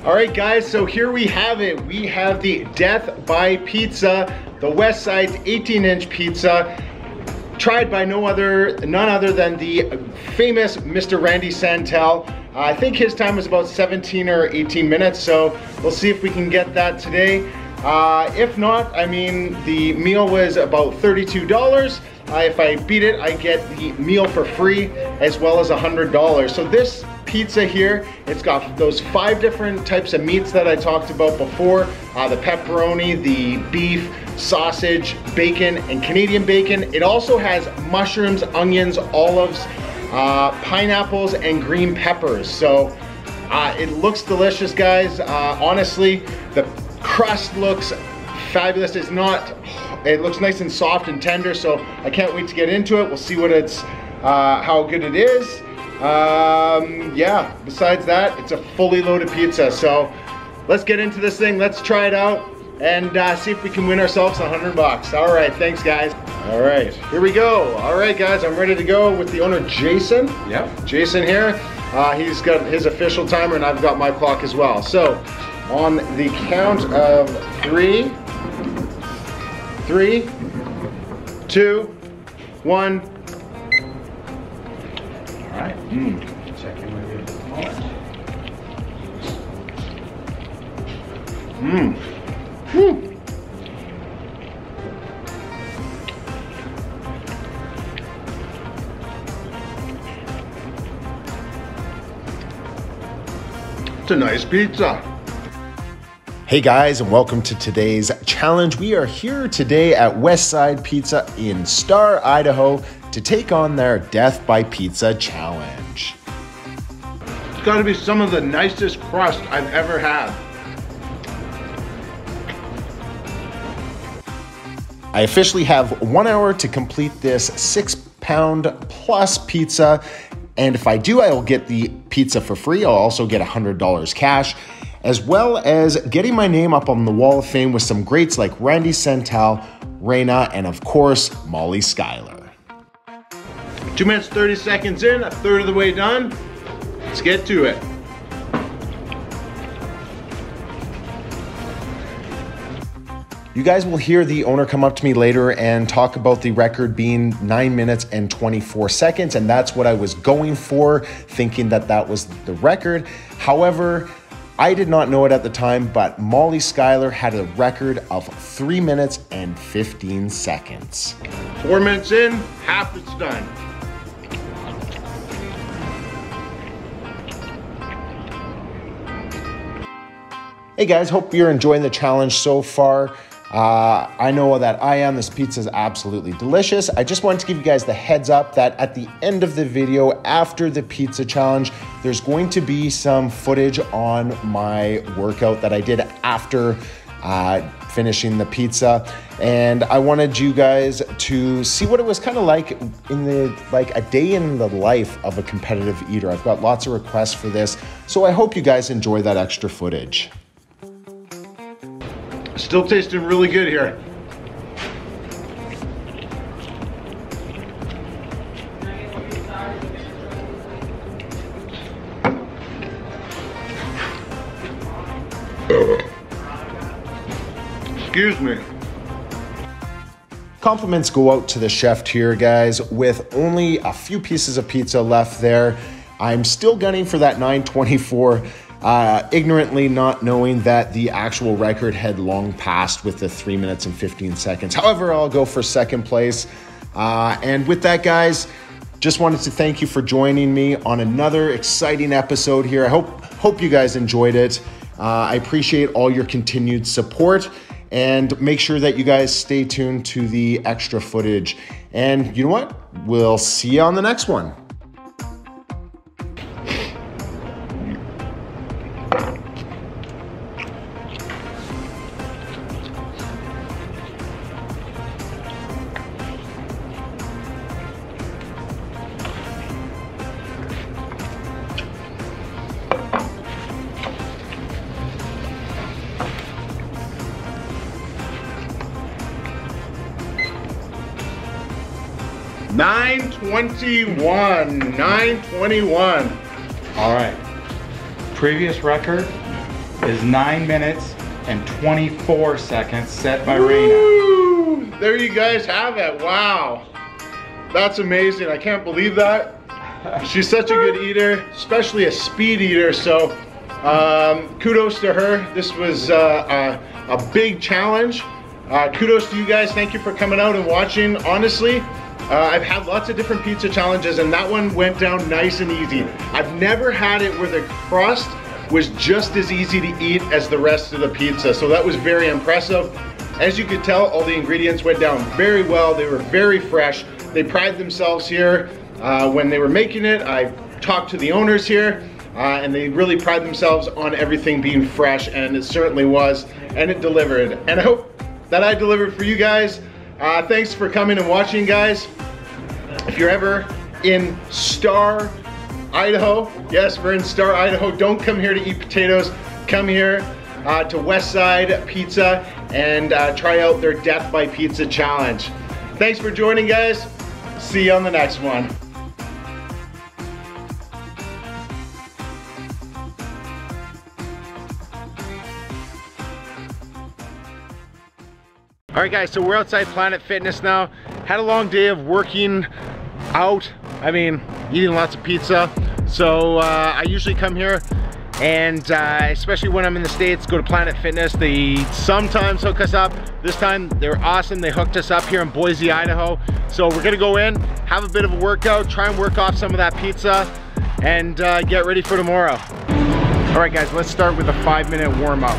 All right, guys, so here we have it. We have the Death by Pizza, the Westside's 18-inch pizza, tried by none other than the famous Mr. Randy Santel. I think his time was about 17 or 18 minutes, so we'll see if we can get that today. If not, I mean, the meal was about $32. If I beat it, I get the meal for free as well as $100. So this pizza here, it's got those 5 different types of meats that I talked about before. The pepperoni, the beef, sausage, bacon, and Canadian bacon. It also has mushrooms, onions, olives, pineapples, and green peppers. So it looks delicious, guys. Honestly, the crust looks fabulous. It looks nice and soft and tender, so I can't wait to get into it. We'll see what how good it is. Yeah, besides that, it's a fully loaded pizza. So let's get into this thing. Let's try it out and see if we can win ourselves $100. All right, thanks, guys. All right, here we go. All right, guys, I'm ready to go with the owner, Jason. Yep. Jason here. He's got his official timer and I've got my clock as well. So on the count of 3, 3, 2, 1. All right. Check in with you at this moment. It's a nice pizza. Hey guys, and welcome to today's challenge. We are here today at Westside Pizza in Star, Idaho to take on their Death by Pizza challenge. It's got to be some of the nicest crust I've ever had. I officially have 1 hour to complete this 6-pound plus pizza. And if I do, I will get the pizza for free. I'll also get $100 cash, as well as getting my name up on the Wall of Fame with some greats like Randy Santel, Reina, and of course, Molly Schuyler. 2 minutes, 30 seconds in, a third of the way done. Let's get to it. You guys will hear the owner come up to me later and talk about the record being 9 minutes and 24 seconds, and that's what I was going for, thinking that that was the record. However, I did not know it at the time, but Molly Schuyler had a record of 3 minutes and 15 seconds. 4 minutes in, half it's done. Hey guys, hope you're enjoying the challenge so far. I know that I am. This pizza is absolutely delicious. I just wanted to give you guys the heads up that at the end of the video, after the pizza challenge, there's going to be some footage on my workout that I did after finishing the pizza. And I wanted you guys to see what it was kind of like in a day in the life of a competitive eater. I've got lots of requests for this, so I hope you guys enjoy that extra footage. Still tasting really good here. Excuse me. Compliments go out to the chef here, guys. With only a few pieces of pizza left there, I'm still gunning for that 924. Ignorantly not knowing that the actual record had long passed with the 3 minutes and 15 seconds. However, I'll go for second place. And with that, guys, just wanted to thank you for joining me on another exciting episode here. I hope you guys enjoyed it. I appreciate all your continued support, and make sure that you guys stay tuned to the extra footage. And you know what? We'll see you on the next one. $921. All right. Previous record is 9 minutes and 24 seconds, set by Raina. Woo! There you guys have it. Wow. That's amazing. I can't believe that. She's such a good eater, especially a speed eater. So kudos to her. This was a big challenge. Kudos to you guys. Thank you for coming out and watching. Honestly, I've had lots of different pizza challenges and that one went down nice and easy. I've never had it where the crust was just as easy to eat as the rest of the pizza. So that was very impressive. As you could tell, all the ingredients went down very well. They were very fresh. They pride themselves here when they were making it. I talked to the owners here and they really pride themselves on everything being fresh, and it certainly was, and it delivered. And I hope that I delivered for you guys. Thanks for coming and watching, guys. If you're ever in Star Idaho, yes, we're in Star Idaho. Don't come here to eat potatoes. Come here to Westside Pizza and try out their Death by Pizza challenge. Thanks for joining, guys. See you on the next one. All right, guys, so we're outside Planet Fitness now. Had a long day of working out. I mean, eating lots of pizza. So I usually come here and especially when I'm in the States, go to Planet Fitness. They sometimes hook us up. This time they're awesome. They hooked us up here in Boise, Idaho. So we're gonna go in, have a bit of a workout, try and work off some of that pizza and get ready for tomorrow. All right, guys, let's start with a 5-minute warm up.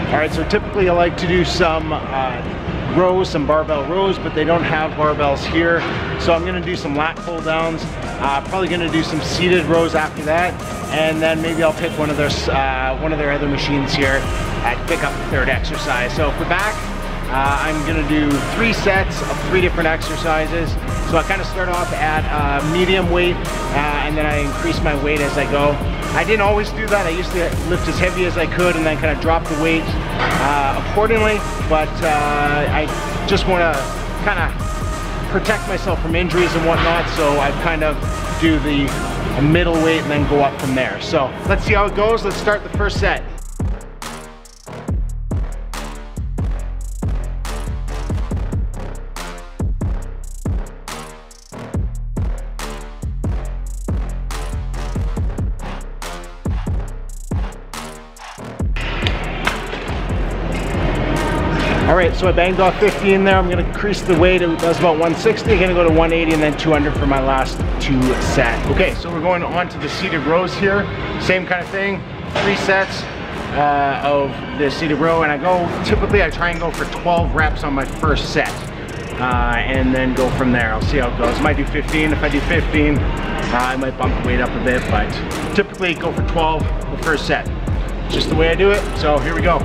All right, so typically I like to do some rows, some barbell rows, but they don't have barbells here. So I'm gonna do some lat pull downs, probably gonna do some seated rows after that, and then maybe I'll pick one of their other machines here to pick up the third exercise. So for back, I'm gonna do 3 sets of 3 different exercises. So I kind of start off at medium weight, and then I increase my weight as I go. I didn't always do that. I used to lift as heavy as I could and then kind of drop the weight accordingly, but I just want to kind of protect myself from injuries and whatnot, so I kind of do the middle weight and then go up from there. So let's see how it goes. Let's start the first set. All right, so I banged off 50 in there. I'm gonna increase the weight. It was about 160. I'm gonna go to 180 and then 200 for my last 2 sets. Okay, so we're going on to the seated rows here. Same kind of thing, 3 sets of the seated row, and typically I try and go for 12 reps on my first set, and then go from there. I'll see how it goes. I might do 15. If I do 15, I might bump the weight up a bit, but typically go for 12 the first set. Just the way I do it, so here we go.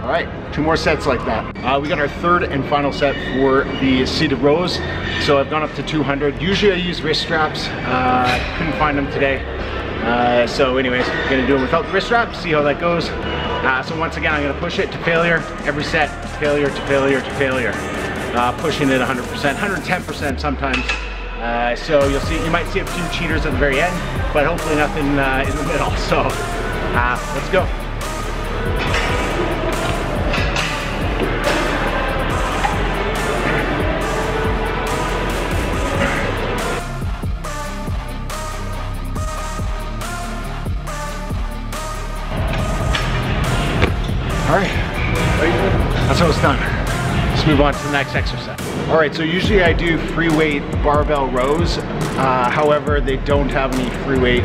All right, 2 more sets like that. We got our 3rd and final set for the seated rows. So I've gone up to 200. Usually I use wrist straps. Couldn't find them today. So anyways, I'm gonna do it without the wrist straps, see how that goes. So once again, I'm gonna push it to failure. Every set, failure to failure to failure. Pushing it 100%, 110% sometimes. So you'll see, you might see a few cheaters at the very end, but hopefully nothing in the middle. So let's go. All right, that's how it's done. Let's move on to the next exercise. All right, so usually I do free weight barbell rows. However, they don't have any free weight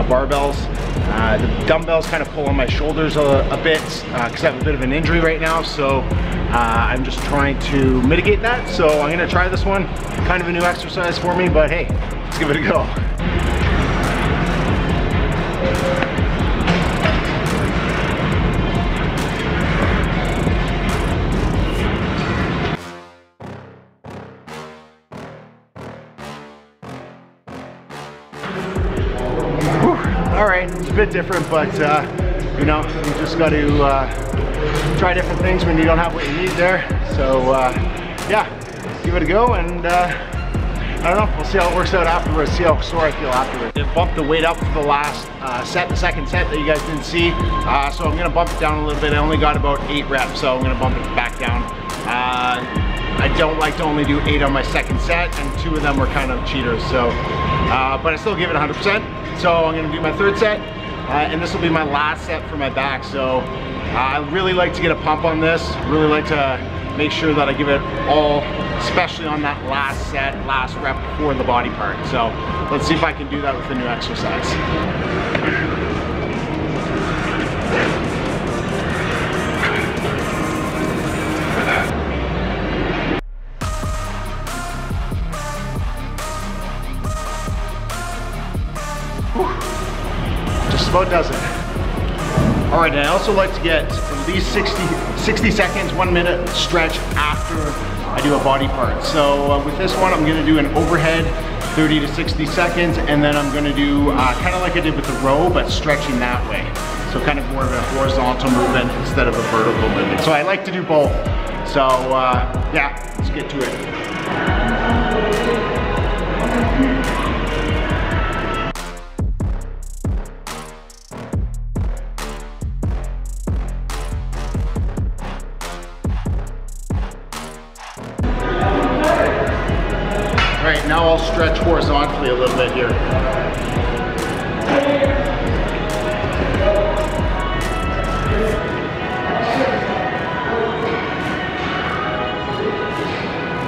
barbells. The dumbbells kind of pull on my shoulders a bit because I have a bit of an injury right now, so I'm just trying to mitigate that. So I'm gonna try this one. Kind of a new exercise for me, but hey, let's give it a go. All right, it's a bit different, but you know, you just got to try different things when you don't have what you need there. So yeah, give it a go, and I don't know, we'll see how it works out afterwards, see how sore I feel afterwards. I bumped the weight up for the last set, the second set that you guys didn't see, so I'm gonna bump it down a little bit. I only got about 8 reps, so I'm gonna bump it back down. I don't like to only do 8 on my second set, and 2 of them were kind of cheaters, so but I still give it 100%. So I'm gonna do my third set, and this will be my last set for my back. So I really like to get a pump on this, really like to make sure that I give it all, especially on that last set, last rep for the body part. So let's see if I can do that with the new exercise. Just about does it. All right, and I also like to get at least 60 seconds, 1 minute stretch after I do a body part. So with this one, I'm gonna do an overhead 30 to 60 seconds, and then I'm gonna do kind of like I did with the row, but stretching that way. So kind of more of a horizontal movement instead of a vertical movement. So I like to do both. So yeah, let's get to it. Right, now I'll stretch horizontally a little bit here.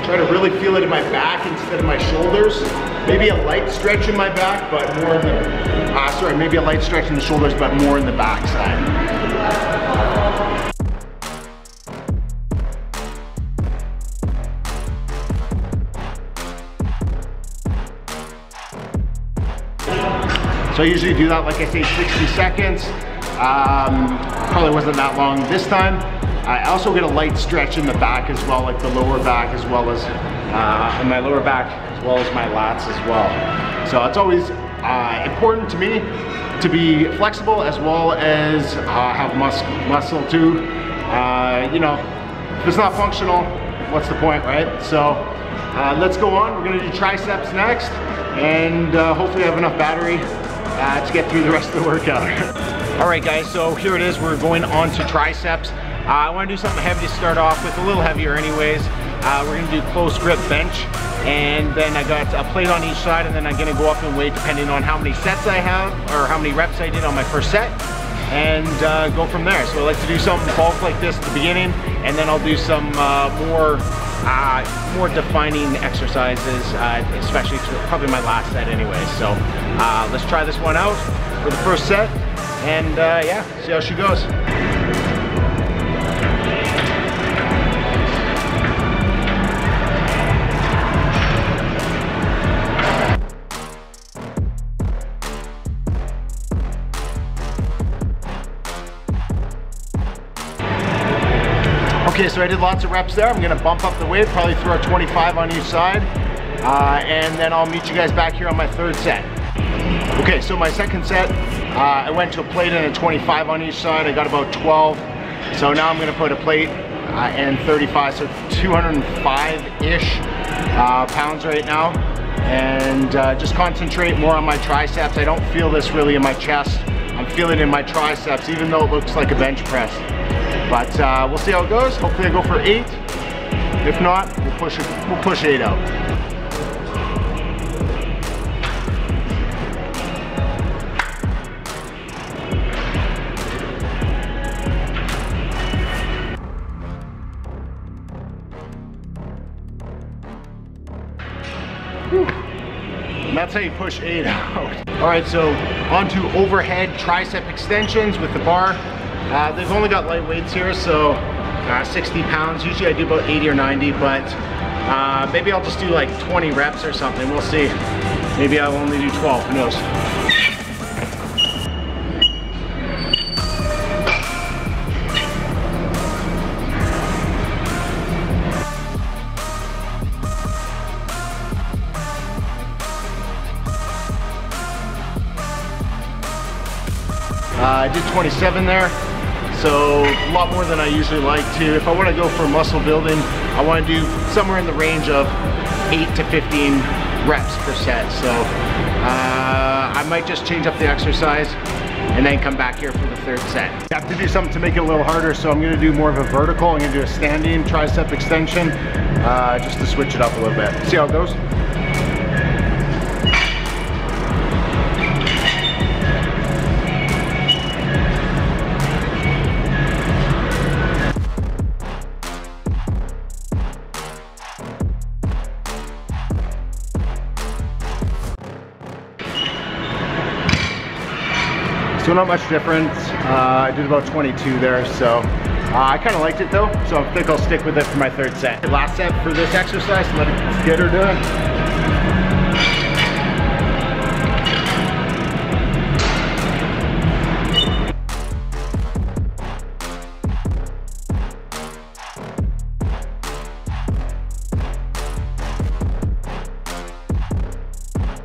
Try to really feel it in my back instead of my shoulders. Maybe a light stretch in my back, but more in the, maybe a light stretch in the shoulders, but more in the back side. So I usually do that, like I say, 60 seconds. Probably wasn't that long this time. I also get a light stretch in the back as well, like the lower back as well as in my lower back, as well as my lats as well. So it's always important to me to be flexible as well as have muscle too. You know, if it's not functional, what's the point, right? So let's go on. We're gonna do triceps next, and hopefully I have enough battery to get through the rest of the workout. All right guys, so here it is. We're going on to triceps. I want to do something heavy to start off with, a little heavier anyways. We're going to do close grip bench, and then I got a plate on each side, and then I'm going to go up in weight depending on how many sets I have or how many reps I did on my first set, and go from there. So I like to do something bulk like this at the beginning, and then I'll do some more defining exercises, especially probably my last set anyway. So let's try this one out for the first set, and yeah, see how she goes. Okay, so I did lots of reps there. I'm gonna bump up the weight, probably throw a 25 on each side, and then I'll meet you guys back here on my third set. Okay, so my second set, I went to a plate and a 25 on each side. I got about 12. So now I'm gonna put a plate and 35, so 205-ish pounds right now. And just concentrate more on my triceps. I don't feel this really in my chest. I'm feeling it in my triceps, even though it looks like a bench press. But we'll see how it goes. Hopefully I go for 8. If not, we'll push 8 out. And that's how you push 8 out. All right, so on to overhead tricep extensions with the bar. They've only got light weights here, so 60 pounds. Usually I do about 80 or 90, but maybe I'll just do like 20 reps or something. We'll see. Maybe I'll only do 12, who knows? I did 27 there, so a lot more than I usually like to. If I want to go for muscle building, I want to do somewhere in the range of 8 to 15 reps per set. So I might just change up the exercise and then come back here for the third set. I have to do something to make it a little harder, so I'm going to do more of a vertical. I'm going to do a standing tricep extension just to switch it up a little bit. See how it goes? So not much difference. I did about 22 there, so I kind of liked it though, so I think I'll stick with it for my third set. Last set for this exercise, let's get her done.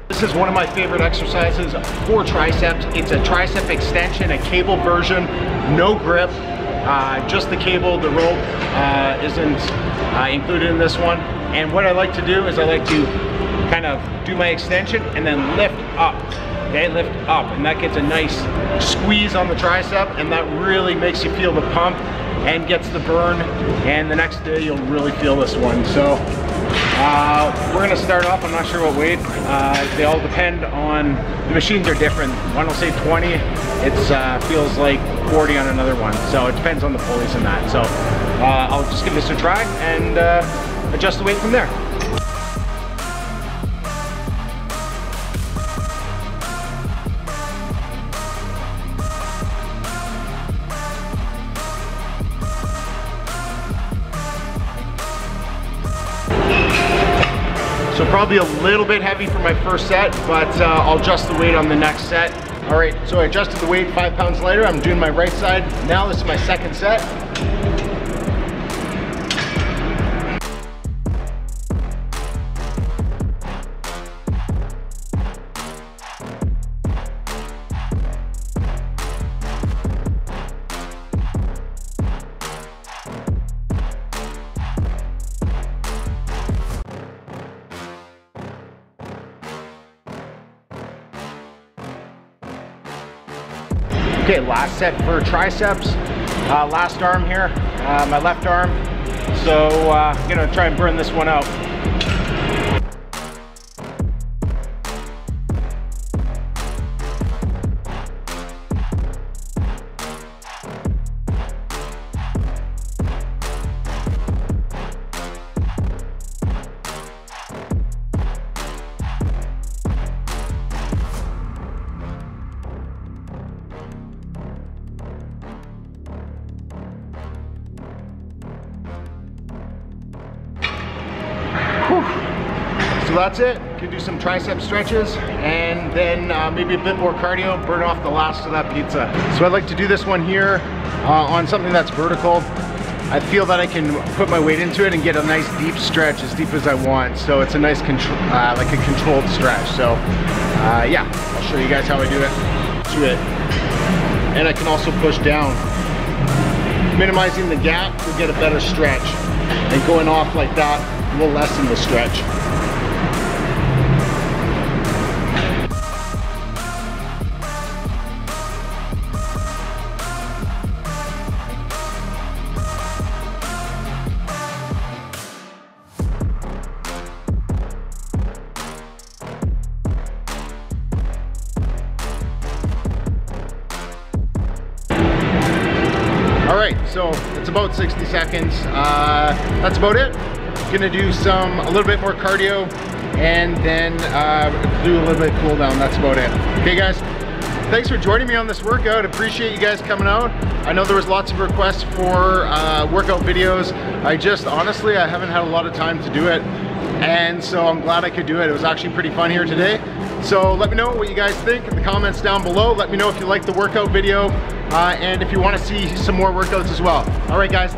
This is one of my favorite exercises for triceps. It's a tricep extension, a cable version, no grip, just the cable. The rope isn't included in this one. And what I like to do is I like to kind of do my extension and then lift up. Okay, lift up, and that gets a nice squeeze on the tricep, and that really makes you feel the pump and gets the burn. And the next day you'll really feel this one. So we're gonna start off, I'm not sure what weight. They all depend on, the machines are different. One will say 20, it feels like 40 on another one. So it depends on the pulleys and that. So I'll just give this a try and adjust the weight from there. So probably a little bit heavy for my first set, but I'll adjust the weight on the next set. All right, so I adjusted the weight 5 pounds lighter. I'm doing my right side. Now this is my second set. Okay, last set for triceps. Last arm here, my left arm. So I'm gonna try and burn this one out. So that's it. Can do some tricep stretches and then maybe a bit more cardio, burn off the last of that pizza. So I'd like to do this one here on something that's vertical. I feel that I can put my weight into it and get a nice deep stretch, as deep as I want. So it's a nice like a controlled stretch. So yeah, I'll show you guys how I do it. To it. And I can also push down. Minimizing the gap will get a better stretch. And going off like that will lessen the stretch. All right, so it's about 60 seconds. That's about it. Gonna do a little bit more cardio, and then do a little bit of cool down. That's about it. Okay guys, thanks for joining me on this workout. Appreciate you guys coming out. I know there was lots of requests for workout videos. Honestly, I haven't had a lot of time to do it, and so I'm glad I could do it. It was actually pretty fun here today. So let me know what you guys think in the comments down below. Let me know if you like the workout video, and if you want to see some more workouts as well. All right guys,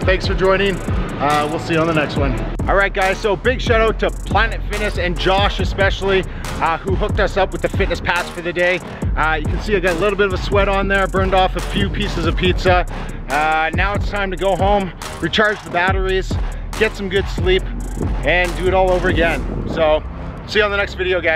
thanks for joining. We'll see you on the next one. All right guys, so big shout out to Planet Fitness and Josh especially, who hooked us up with the fitness pass for the day. You can see I got a little bit of a sweat on there, burned off a few pieces of pizza. Now it's time to go home, recharge the batteries, get some good sleep, and do it all over again. So see you on the next video guys.